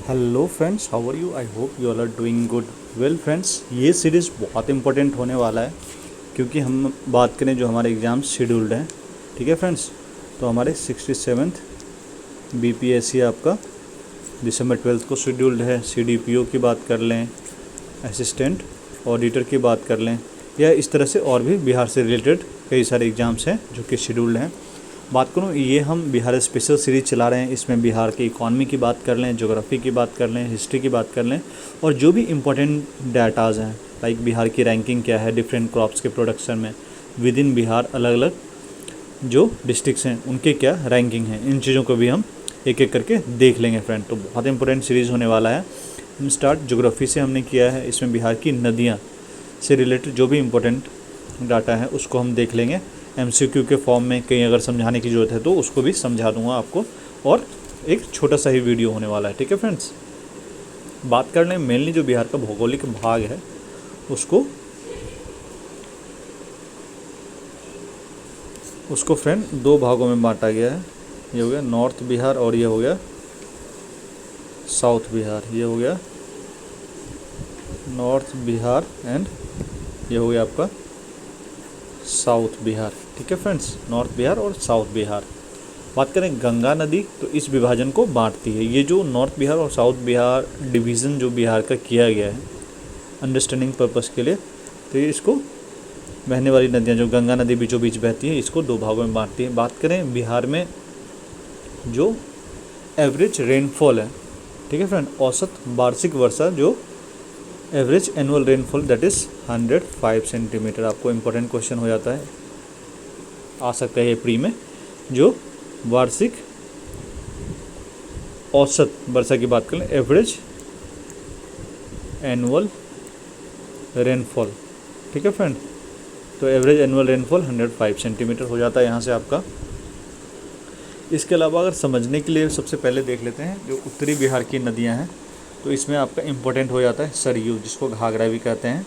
Hello friends, how are you? I hope you all are doing good. Well friends, ये series बहुत important होने वाला है क्योंकि हम बात करें जो हमारे एग्ज़ाम्स शेड्यूल्ड हैं। ठीक है फ्रेंड्स, तो हमारे 67th BPSC आपका दिसंबर 12 को शेड्यूल्ड है। CDPO की बात कर लें, असिस्टेंट ऑडिटर की बात कर लें, या इस तरह से और भी बिहार से रिलेटेड कई सारे एग्ज़ाम्स हैं जो कि शेड्यूल्ड हैं। बात करूँ, ये हम बिहार स्पेशल सीरीज़ चला रहे हैं। इसमें बिहार की इकॉनमी की बात कर लें, ज्योग्राफी की बात कर लें, हिस्ट्री की बात कर लें, और जो भी इम्पोर्टेंट डाटाज हैं, लाइक बिहार की रैंकिंग क्या है डिफरेंट क्रॉप्स के प्रोडक्शन में, विद इन बिहार अलग अलग जो डिस्ट्रिक्ट्स हैं उनके क्या रैंकिंग है, इन चीज़ों को भी हम एक एक करके देख लेंगे फ्रेंड। तो बहुत इंपॉर्टेंट सीरीज़ होने वाला है। हम स्टार्ट ज्योग्राफी से हमने किया है। इसमें बिहार की नदियाँ से रिलेटेड जो भी इम्पोर्टेंट डाटा है उसको हम देख लेंगे MCQ के फॉर्म में। कहीं अगर समझाने की ज़रूरत है तो उसको भी समझा दूंगा आपको, और एक छोटा सा ही वीडियो होने वाला है। ठीक है फ्रेंड्स, बात कर लें मेनली जो बिहार का भौगोलिक भाग है उसको फ्रेंड दो भागों में बांटा गया है। ये हो गया नॉर्थ बिहार और ये हो गया साउथ बिहार। ये हो गया नॉर्थ बिहार एंड ये हो गया आपका साउथ बिहार। ठीक है फ्रेंड्स, नॉर्थ बिहार और साउथ बिहार। बात करें गंगा नदी तो इस विभाजन को बांटती है। ये जो नॉर्थ बिहार और साउथ बिहार डिवीज़न जो बिहार का किया गया है अंडरस्टैंडिंग पर्पस के लिए, तो ये इसको बहने वाली नदियाँ जो गंगा नदी बीचों बीच बहती है इसको दो भागों में बांटती है। बात करें बिहार में जो एवरेज रेनफॉल है, ठीक है फ्रेंड, औसत वार्षिक वर्षा जो average annual rainfall that is 105 centimetre. आपको इम्पोर्टेंट क्वेश्चन हो जाता है, आ सकता है ये प्री में। जो वार्षिक औसत वर्षा की बात करें, एवरेज एनुअल रेनफॉल, ठीक है फ्रेंड, तो एवरेज एनुअल रेनफॉल 105 सेंटीमीटर हो जाता है यहाँ से आपका। इसके अलावा अगर समझने के लिए सबसे पहले देख लेते हैं जो उत्तरी बिहार की नदियाँ हैं, तो इसमें आपका इम्पोर्टेंट हो जाता है सरयू, जिसको घाघरा भी कहते हैं।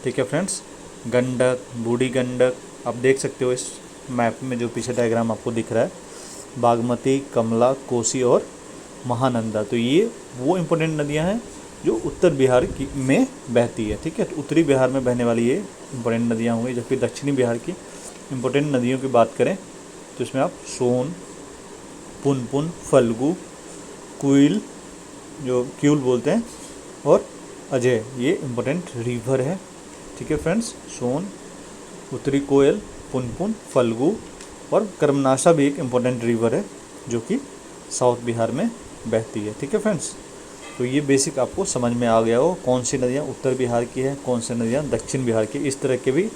ठीक है फ्रेंड्स, गंडक, बूढ़ी गंडक, आप देख सकते हो इस मैप में जो पीछे डायग्राम आपको दिख रहा है, बागमती, कमला, कोसी और महानंदा। तो ये वो इम्पोर्टेंट नदियाँ हैं जो उत्तर बिहार की में बहती है। ठीक है, तो उत्तरी बिहार में बहने वाली ये इम्पोर्टेंट नदियाँ होंगी। जबकि दक्षिणी बिहार की इम्पोर्टेंट नदियों की बात करें तो इसमें आप सोन, पुनपुन, फल्गु, कुइल जो क्यूल बोलते हैं, और अजय, ये इम्पोर्टेंट रिवर है। ठीक है फ्रेंड्स, सोन, उत्तरी कोयल, पुनपुन, फल्गु और कर्मनाशा भी एक इम्पोर्टेंट रिवर है जो कि साउथ बिहार में बहती है। ठीक है फ्रेंड्स, तो ये बेसिक आपको समझ में आ गया हो कौन सी नदियाँ उत्तर बिहार की है, कौन सी नदियाँ दक्षिण बिहार की। इस तरह के भी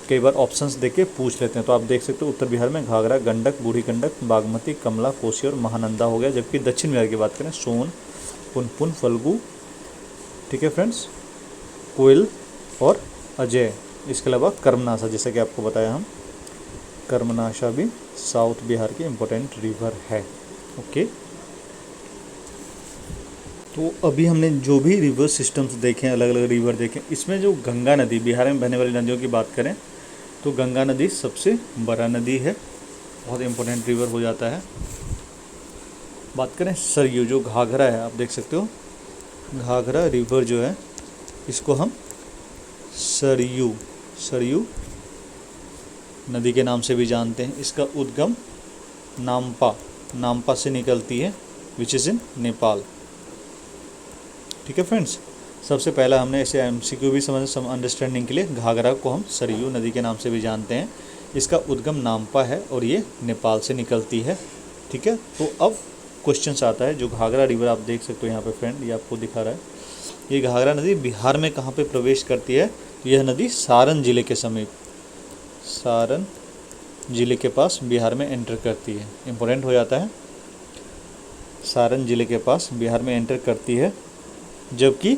कई बार ऑप्शंस देके पूछ लेते हैं। तो आप देख सकते हो उत्तर बिहार में घाघरा, गंडक, बूढ़ी गंडक, बागमती, कमला, कोसी और महानंदा हो गया। जबकि दक्षिण बिहार की बात करें, सोन, पुनपुन, फल्गु, ठीक है फ्रेंड्स, कोयल और अजय। इसके अलावा कर्मनाशा, जैसा कि आपको बताया हम, कर्मनाशा भी साउथ बिहार की इम्पोर्टेंट रिवर है। ओके, तो अभी हमने जो भी रिवर सिस्टम्स देखे, अलग अलग रिवर देखे, इसमें जो गंगा नदी, बिहार में बहने वाली नदियों की बात करें तो गंगा नदी सबसे बड़ा नदी है, बहुत इम्पोर्टेंट रिवर हो जाता है। बात करें सरयू, जो घाघरा है, आप देख सकते हो घाघरा रिवर जो है इसको हम सरयू नदी के नाम से भी जानते हैं। इसका उद्गम नामपा से निकलती है, विच इज़ इन नेपाल। ठीक है फ्रेंड्स, सबसे पहला हमने इसे MCQ भी समझ अंडरस्टैंडिंग के लिए, घाघरा को हम सरयू नदी के नाम से भी जानते हैं। इसका उद्गम नामपा है और ये नेपाल से निकलती है। ठीक है, तो अब क्वेश्चन आता है, जो घाघरा रिवर आप देख सकते हो यहाँ पे फ्रेंड, ये आपको दिखा रहा है, ये घाघरा नदी बिहार में कहाँ पे प्रवेश करती है? तो यह नदी सारण जिले के समीप, सारण जिले के पास बिहार में एंटर करती है। इम्पोर्टेंट हो जाता है, सारण जिले के पास बिहार में एंटर करती है। जबकि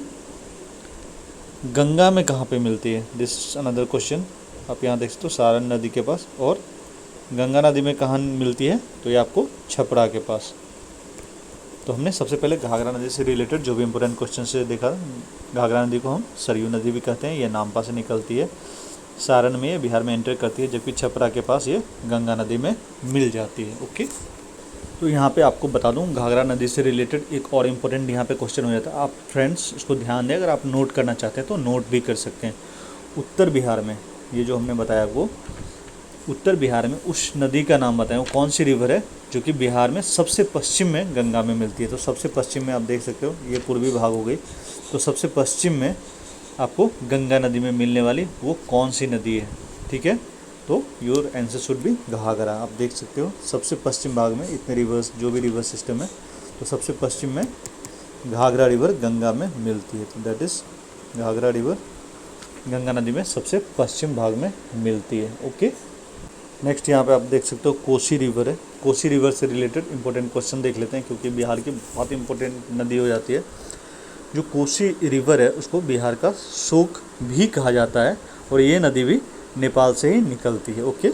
गंगा में कहाँ पे मिलती है? This another question. आप यहाँ देख सकते हो सारण नदी के पास, और गंगा नदी में कहाँ मिलती है? तो ये आपको छपरा के पास। तो हमने सबसे पहले घाघरा नदी से रिलेटेड जो भी इम्पोर्टेंट क्वेश्चन से देखा, घाघरा नदी को हम सरयू नदी भी कहते हैं, ये नामपा से निकलती है, सारण में ये बिहार में एंटर करती है, जबकि छपरा के पास ये गंगा नदी में मिल जाती है। ओके, तो यहाँ पे आपको बता दूँ, घाघरा नदी से रिलेटेड एक और इम्पोर्टेंट यहाँ पे क्वेश्चन हो जाता है। आप फ्रेंड्स इसको ध्यान दें, अगर आप नोट करना चाहते हैं तो नोट भी कर सकते हैं। उत्तर बिहार में, ये जो हमने बताया आपको, उत्तर बिहार में उस नदी का नाम बताएं, वो कौन सी रिवर है जो कि बिहार में सबसे पश्चिम में गंगा में मिलती है। तो सबसे पश्चिम में आप देख सकते हो, ये पूर्वी भाग हो गई, तो सबसे पश्चिम में आपको गंगा नदी में मिलने वाली वो कौन सी नदी है, ठीक है। तो your answer should be Ghaghara. आप देख सकते हो सबसे पश्चिम भाग में इतने रिवर्स, जो भी रिवर सिस्टम है, तो सबसे पश्चिम में घाघरा रिवर गंगा में मिलती है। तो that is Ghaghara river Ganga नदी में सबसे पश्चिम भाग में मिलती है। ओके, नेक्स्ट यहाँ पे आप देख सकते हो कोसी रिवर है। कोसी रिवर से रिलेटेड इंपॉर्टेंट क्वेश्चन देख लेते हैं, क्योंकि बिहार की बहुत इंपॉर्टेंट नदी हो जाती है। जो कोसी रिवर है उसको बिहार का शोक भी कहा जाता है, और ये नदी भी नेपाल से ही निकलती है। ओके,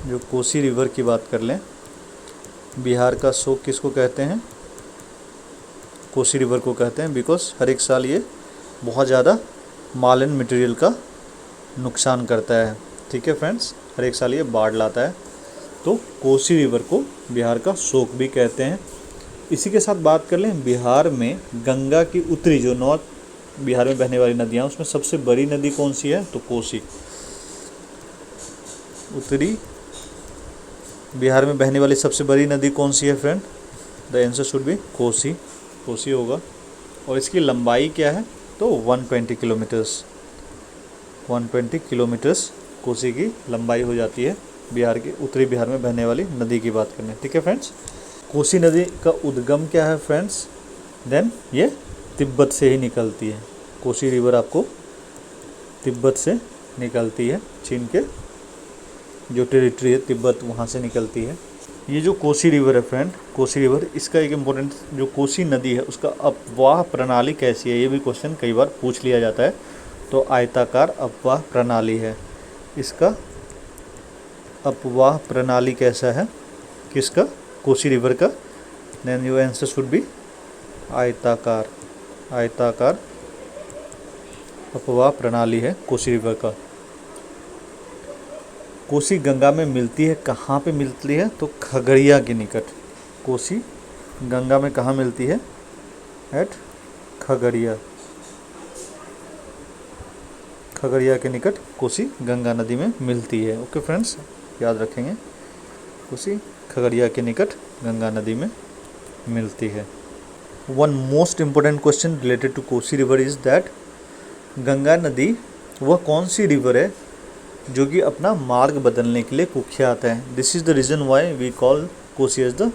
जो कोसी रिवर की बात कर लें, बिहार का शोक किसको कहते हैं? कोसी रिवर को कहते हैं, बिकॉज हर एक साल ये बहुत ज़्यादा माल एंड मटेरियल का नुकसान करता है। ठीक है फ्रेंड्स, हर एक साल ये बाढ़ लाता है, तो कोसी रिवर को बिहार का शोक भी कहते हैं। इसी के साथ बात कर लें, बिहार में गंगा की उत्तरी, जो नॉर्थ बिहार में बहने वाली नदियाँ, उसमें सबसे बड़ी नदी कौन सी है? तो कोसी। उत्तरी बिहार में बहने वाली सबसे बड़ी नदी कौन सी है friend? The answer should B Kosi, Kosi होगा। और इसकी लंबाई क्या है? तो 120 किलोमीटर्स, 120 किलोमीटर्स कोसी की लंबाई हो जाती है बिहार की, उत्तरी बिहार में बहने वाली नदी की बात करें। ठीक है फ्रेंड्स, कोसी नदी का उद्गम क्या है फ्रेंड्स? देन ये तिब्बत से ही निकलती है। कोसी रिवर आपको तिब्बत से निकलती है, चीन के जो टेरिटरी है तिब्बत, वहाँ से निकलती है। ये जो कोसी रिवर है फ्रेंड, कोसी रिवर, इसका एक इम्पोर्टेंट, जो कोसी नदी है उसका अपवाह प्रणाली कैसी है, ये भी क्वेश्चन कई बार पूछ लिया जाता है। तो आयताकार अपवाह प्रणाली है। इसका अपवाह प्रणाली कैसा है किसका? कोसी रिवर का। Then your answer should be आयताकार, आयताकार अपवाह प्रणाली है कोसी रिवर का। कोसी गंगा में मिलती है, कहाँ पे मिलती है? तो खगड़िया के निकट। कोसी गंगा में कहाँ मिलती है? एट खगड़िया, खगड़िया के निकट कोसी गंगा नदी में मिलती है। ओके फ्रेंड्स, याद रखेंगे, कोसी खगड़िया के निकट गंगा नदी में मिलती है। One most important question related to Kosi river is that Ganga नदी वह कौन सी रिवर है जो कि अपना मार्ग बदलने के लिए कुख्यात है? This is the reason why we call Kosi as the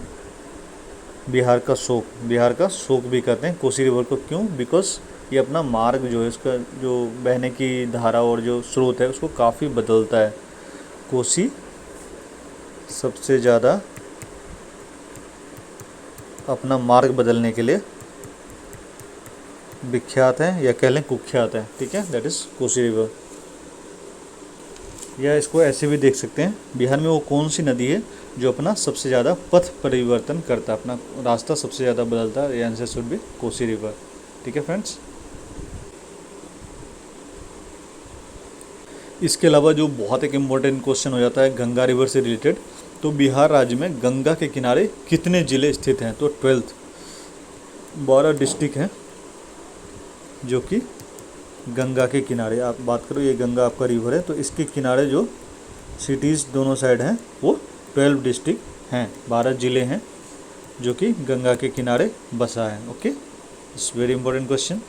Bihar का शोक। बिहार का शोक भी कहते हैं कोसी रिवर को। क्यों? बिकॉज ये अपना मार्ग जो है, इसका जो बहने की धारा और जो स्रोत है उसको काफ़ी बदलता है। कोसी सबसे ज़्यादा अपना मार्ग बदलने के लिए विख्यात है, या कह लें कुख्यात है। ठीक है, दैट इज़ कोसी रिवर। या इसको ऐसे भी देख सकते हैं, बिहार में वो कौन सी नदी है जो अपना सबसे ज़्यादा पथ परिवर्तन करता है, अपना रास्ता सबसे ज़्यादा बदलता है? ये answer should B Kosi river. ठीक है फ्रेंड्स, इसके अलावा जो बहुत एक इम्पोर्टेंट क्वेश्चन हो जाता है गंगा रिवर से रिलेटेड, तो बिहार राज्य में गंगा के किनारे कितने ज़िले स्थित हैं? तो 12 डिस्ट्रिक्ट हैं जो कि गंगा के किनारे। आप बात करो, ये गंगा आपका रिवर है, तो इसके किनारे जो सिटीज़ दोनों साइड हैं वो 12 डिस्ट्रिक्ट हैं, 12 ज़िले हैं जो कि गंगा के किनारे बसा है। Okay, it's very important question.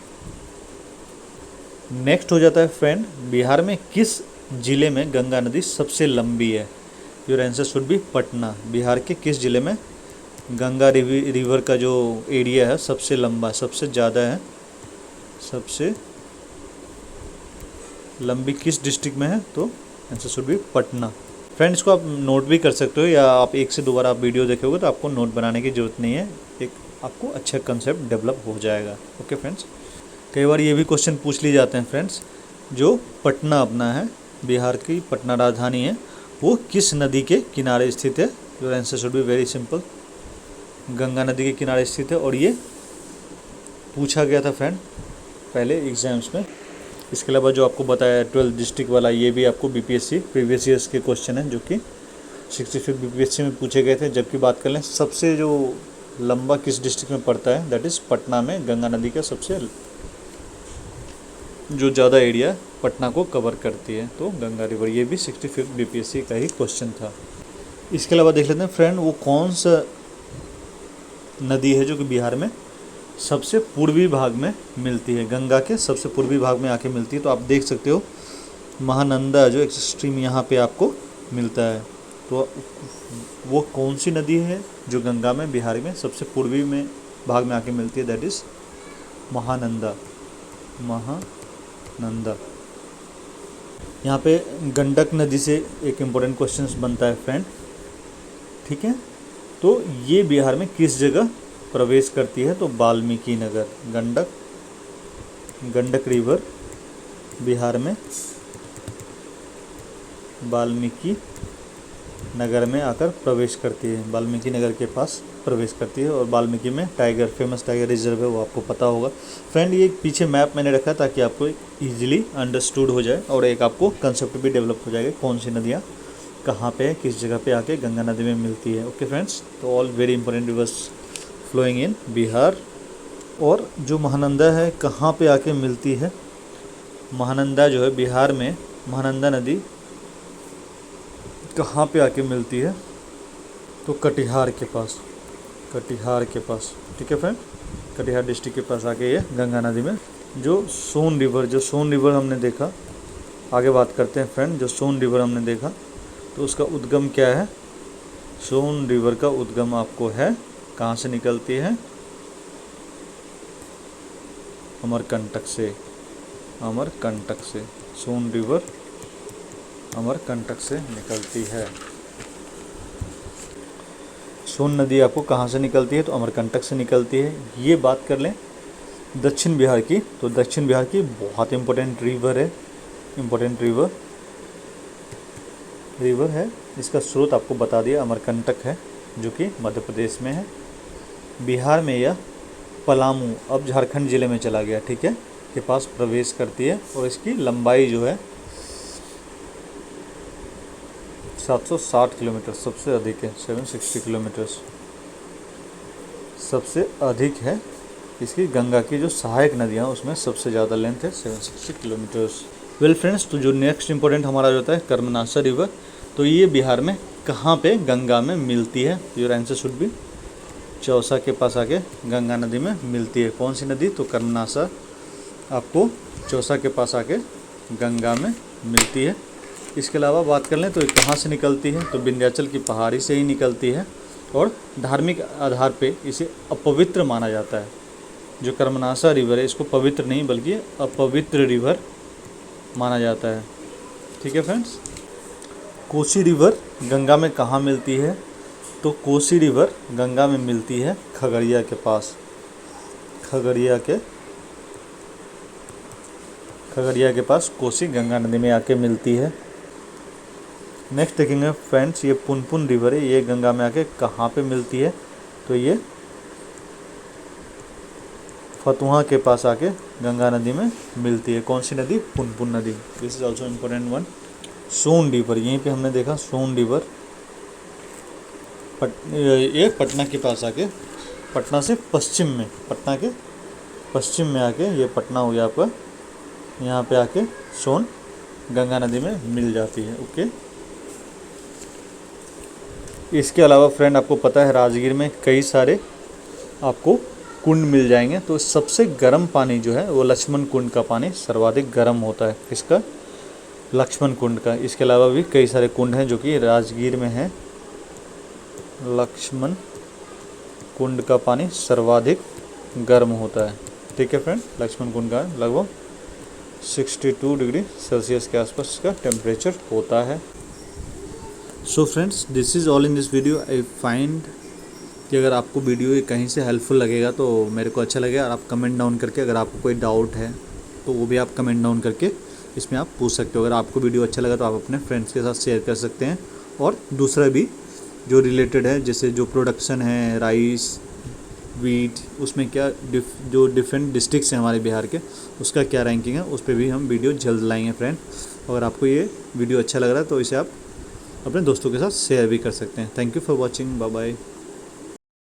Next हो जाता है फ्रेंड, बिहार में किस ज़िले में गंगा नदी सबसे लंबी है? Your answer should B Patna. Bihar के किस ज़िले में गंगा रिवर का जो एरिया है सबसे लंबा, सबसे ज़्यादा है, सबसे लंबी किस डिस्ट्रिक्ट में है? तो answer should B Patna. Friends, को आप नोट भी कर सकते हो, या आप एक से दो बार आप वीडियो देखोगे तो आपको नोट बनाने की ज़रूरत नहीं है, एक आपको अच्छा कंसेप्ट डेवलप हो जाएगा। ओके फ्रेंड्स, कई बार ये भी क्वेश्चन पूछ लिए जाते हैं फ्रेंड्स, जो पटना अपना है, बिहार की पटना राजधानी है, वो किस नदी के किनारे स्थित है? Your answer should be very simple, Ganga नदी के किनारे स्थित है। और ये पूछा गया था फ्रेंड पहले एग्जाम्स में। इसके अलावा जो आपको बताया 12 डिस्ट्रिक्ट वाला, ये भी आपको बीपीएससी प्रीवियस ईयर्स के क्वेश्चन हैं जो कि 65 बीपीएससी में पूछे गए थे। जबकि बात कर लें सबसे जो लंबा किस डिस्ट्रिक्ट में पड़ता है, दैट इज़ पटना में। गंगा नदी का सबसे जो ज़्यादा एरिया पटना को कवर करती है, तो गंगा रिवर। ये भी 65 बीपीएससी का ही क्वेश्चन था। इसके अलावा देख लेते हैं फ्रेंड, वो कौन सा नदी है जो कि बिहार में सबसे पूर्वी भाग में मिलती है, गंगा के सबसे पूर्वी भाग में आके मिलती है। तो आप देख सकते हो महानंदा जो एक स्ट्रीम यहाँ पे आपको मिलता है। तो वो कौन सी नदी है जो गंगा में बिहार में सबसे पूर्वी में भाग में आके मिलती है, दैट इज़ महानंदा। महानंदा। यहाँ पे गंडक नदी से एक इम्पोर्टेंट क्वेश्चन बनता है फ्रेंड, ठीक है। तो ये बिहार में किस जगह प्रवेश करती है, तो वाल्मीकि नगर। गंडक रिवर बिहार में वाल्मीकि नगर में आकर प्रवेश करती है, वाल्मीकि नगर के पास प्रवेश करती है। और वाल्मीकि में टाइगर, फेमस टाइगर रिजर्व है, वो आपको पता होगा फ्रेंड। ये पीछे मैप मैंने रखा ताकि आपको इजीली अंडरस्टूड हो जाए और एक आपको कंसेप्ट भी डेवलप हो जाएगा कौन सी नदियाँ कहाँ पे किस जगह पे आके गंगा नदी में मिलती है। ओके फ्रेंड्स, तो all very important rivers flowing in Bihar. और जो महानंदा है कहाँ पे आके मिलती है, महानंदा जो है बिहार में, महानंदा नदी कहाँ पे आके मिलती है, तो कटिहार के पास, कटिहार के पास, ठीक है फ्रेंड। कटिहार डिस्ट्रिक्ट के पास आके ये गंगा नदी में। जो सोन रिवर हमने देखा, आगे बात करते हैं फ्रेंड। जो सोन रिवर हमने देखा तो उसका उद्गम क्या है, सोन रिवर का उद्गम आपको है, कहाँ से निकलती है, अमरकंटक से। अमरकंटक से सोन रिवर अमरकंटक से निकलती है। सोन नदी आपको कहाँ से निकलती है, तो अमरकंटक से निकलती है। ये बात कर लें दक्षिण बिहार की, तो दक्षिण बिहार की बहुत इम्पोर्टेंट रिवर है, इम्पोर्टेंट रिवर है। इसका स्रोत आपको बता दिया, अमरकंटक है जो कि मध्य प्रदेश में है। बिहार में यह पलामू, अब झारखंड ज़िले में चला गया, ठीक है, के पास प्रवेश करती है। और इसकी लंबाई जो है 760 किलोमीटर सबसे अधिक है, 760 किलोमीटर्स सबसे अधिक है। इसकी गंगा की जो सहायक नदियाँ उसमें सबसे ज़्यादा लेंथ है, 760 किलोमीटर्स। वेल फ्रेंड्स, तो जो नेक्स्ट इंपॉर्टेंट हमारा जो होता है कर्मनाशा रिवर, तो ये बिहार में कहाँ पे गंगा में मिलती है, your answer should B Chausa के पास आके गंगा नदी में मिलती है। कौन सी नदी, तो कर्मनाशा आपको चौसा के पास आके गंगा में मिलती है। इसके अलावा बात कर लें तो कहाँ से निकलती है, तो विंध्याचल की पहाड़ी से ही निकलती है। और धार्मिक आधार पे इसे अपवित्र माना जाता है। जो कर्मनाशा रिवर है इसको पवित्र नहीं बल्कि अपवित्र रिवर माना जाता है, ठीक है फ्रेंड्स। कोसी रिवर गंगा में कहाँ मिलती है, तो कोसी रिवर गंगा में मिलती है खगड़िया के पास। खगड़िया के पास कोसी गंगा नदी में आके मिलती है। नेक्स्ट देखेंगे फ्रेंड्स, ये पुनपुन रिवर है, ये गंगा में आके कहाँ पे मिलती है, तो ये फतुहा के पास आके गंगा नदी में मिलती है। कौन सी नदी, पुनपुन नदी। This is also important one. Son river, यहीं पे हमने देखा सोन रिवर, ये पटना के पास आके, पटना से पश्चिम में, पटना के पश्चिम में आके ये पटना हो गया आपका, यहाँ पे आके सोन गंगा नदी में मिल जाती है। ओके, इसके अलावा फ्रेंड आपको पता है राजगीर में कई सारे आपको कुंड मिल जाएंगे। तो सबसे गर्म पानी जो है वो लक्ष्मण कुंड का पानी सर्वाधिक गर्म होता है। किसका, लक्ष्मण कुंड का। इसके अलावा भी कई सारे कुंड हैं जो कि राजगीर में हैं। लक्ष्मण कुंड का पानी सर्वाधिक गर्म होता है, ठीक है फ्रेंड। लक्ष्मण कुंड का लगभग 62 डिग्री सेल्सियस के आसपास इसका टेम्परेचर होता है। So friends, this is all in this video. I find कि अगर आपको वीडियो ये कहीं से हेल्पफुल लगेगा तो मेरे को अच्छा लगेगा। और आप कमेंट डाउन करके, अगर आपको कोई डाउट है तो वो भी आप कमेंट डाउन करके इसमें आप पूछ सकते हो। अगर आपको वीडियो अच्छा लगा तो आप अपने फ्रेंड्स के साथ शेयर कर सकते हैं। और दूसरा भी जो रिलेटेड है, जैसे जो प्रोडक्शन है राइस, वीट, उसमें क्या जो डिफरेंट डिस्ट्रिक्ट्स हैं हमारे बिहार के, उसका क्या रैंकिंग है, उस पर भी हम वीडियो जल्द लाएंगे फ्रेंड। अगर आपको ये वीडियो अच्छा लग रहा है तो इसे आप अपने दोस्तों के साथ शेयर भी कर सकते हैं। Thank you for watching, bye bye.